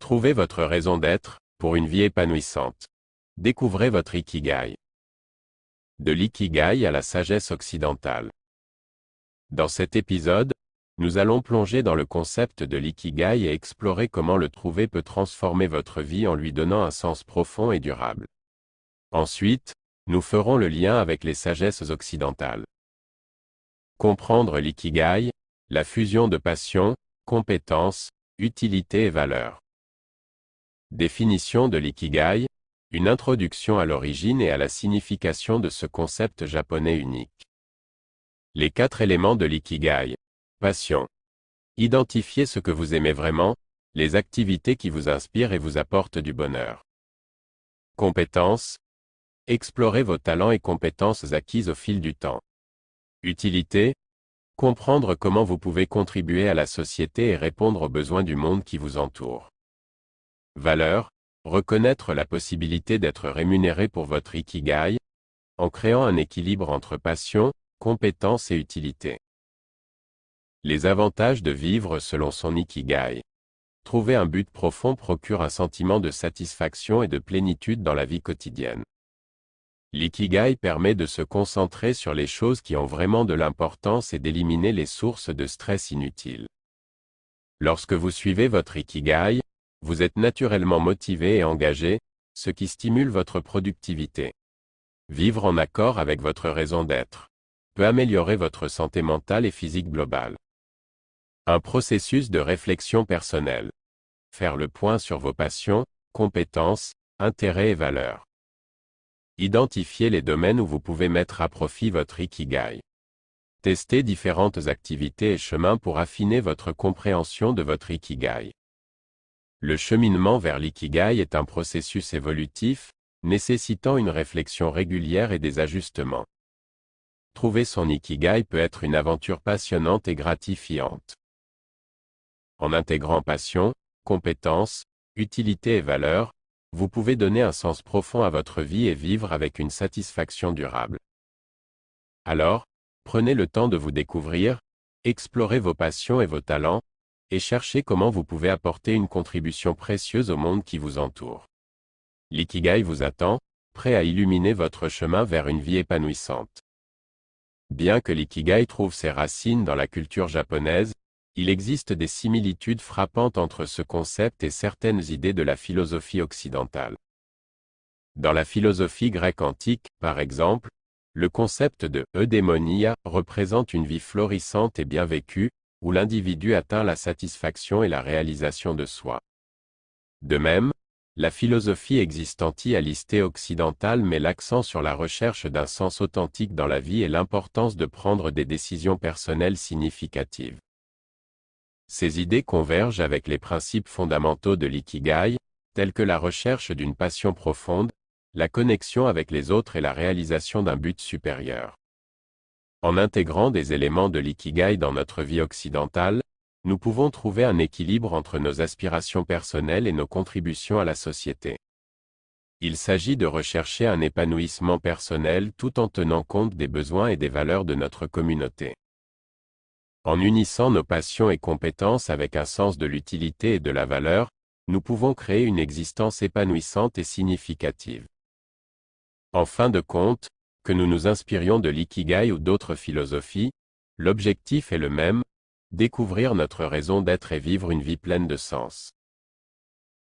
Trouvez votre raison d'être, pour une vie épanouissante. Découvrez votre Ikigai. De l'Ikigai à la sagesse occidentale. Dans cet épisode, nous allons plonger dans le concept de l'Ikigai et explorer comment le trouver peut transformer votre vie en lui donnant un sens profond et durable. Ensuite, nous ferons le lien avec les sagesses occidentales. Comprendre l'Ikigai, la fusion de passion, compétences, utilité et valeur. Définition de l'Ikigai, une introduction à l'origine et à la signification de ce concept japonais unique. Les 4 éléments de l'Ikigai. Passion. Identifiez ce que vous aimez vraiment, les activités qui vous inspirent et vous apportent du bonheur. Compétences. Explorez vos talents et compétences acquises au fil du temps. Utilité. Comprendre comment vous pouvez contribuer à la société et répondre aux besoins du monde qui vous entoure. Valeur. Reconnaître la possibilité d'être rémunéré pour votre Ikigai, en créant un équilibre entre passion, compétence et utilité. Les avantages de vivre selon son Ikigai. Trouver un but profond procure un sentiment de satisfaction et de plénitude dans la vie quotidienne. L'Ikigai permet de se concentrer sur les choses qui ont vraiment de l'importance et d'éliminer les sources de stress inutiles. Lorsque vous suivez votre Ikigai, vous êtes naturellement motivé et engagé, ce qui stimule votre productivité. Vivre en accord avec votre raison d'être peut améliorer votre santé mentale et physique globale. Un processus de réflexion personnelle. Faire le point sur vos passions, compétences, intérêts et valeurs. Identifiez les domaines où vous pouvez mettre à profit votre Ikigai. Testez différentes activités et chemins pour affiner votre compréhension de votre Ikigai. Le cheminement vers l'Ikigai est un processus évolutif, nécessitant une réflexion régulière et des ajustements. Trouver son Ikigai peut être une aventure passionnante et gratifiante. En intégrant passion, compétences, utilité et valeurs, vous pouvez donner un sens profond à votre vie et vivre avec une satisfaction durable. Alors, prenez le temps de vous découvrir, explorez vos passions et vos talents, et cherchez comment vous pouvez apporter une contribution précieuse au monde qui vous entoure. L'Ikigai vous attend, prêt à illuminer votre chemin vers une vie épanouissante. Bien que l'Ikigai trouve ses racines dans la culture japonaise, il existe des similitudes frappantes entre ce concept et certaines idées de la philosophie occidentale. Dans la philosophie grecque antique, par exemple, le concept de eudémonia représente une vie florissante et bien vécue, où l'individu atteint la satisfaction et la réalisation de soi. De même, la philosophie existentialiste occidentale met l'accent sur la recherche d'un sens authentique dans la vie et l'importance de prendre des décisions personnelles significatives. Ces idées convergent avec les principes fondamentaux de l'Ikigai, tels que la recherche d'une passion profonde, la connexion avec les autres et la réalisation d'un but supérieur. En intégrant des éléments de l'Ikigai dans notre vie occidentale, nous pouvons trouver un équilibre entre nos aspirations personnelles et nos contributions à la société. Il s'agit de rechercher un épanouissement personnel tout en tenant compte des besoins et des valeurs de notre communauté. En unissant nos passions et compétences avec un sens de l'utilité et de la valeur, nous pouvons créer une existence épanouissante et significative. En fin de compte, que nous nous inspirions de l'Ikigai ou d'autres philosophies, l'objectif est le même, découvrir notre raison d'être et vivre une vie pleine de sens.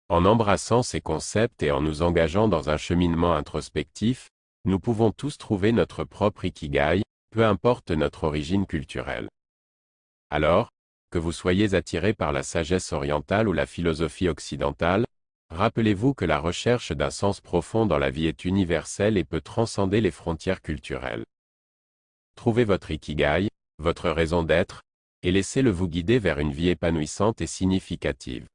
En embrassant ces concepts et en nous engageant dans un cheminement introspectif, nous pouvons tous trouver notre propre Ikigai, peu importe notre origine culturelle. Alors, que vous soyez attiré par la sagesse orientale ou la philosophie occidentale, rappelez-vous que la recherche d'un sens profond dans la vie est universelle et peut transcender les frontières culturelles. Trouvez votre Ikigai, votre raison d'être, et laissez-le vous guider vers une vie épanouissante et significative.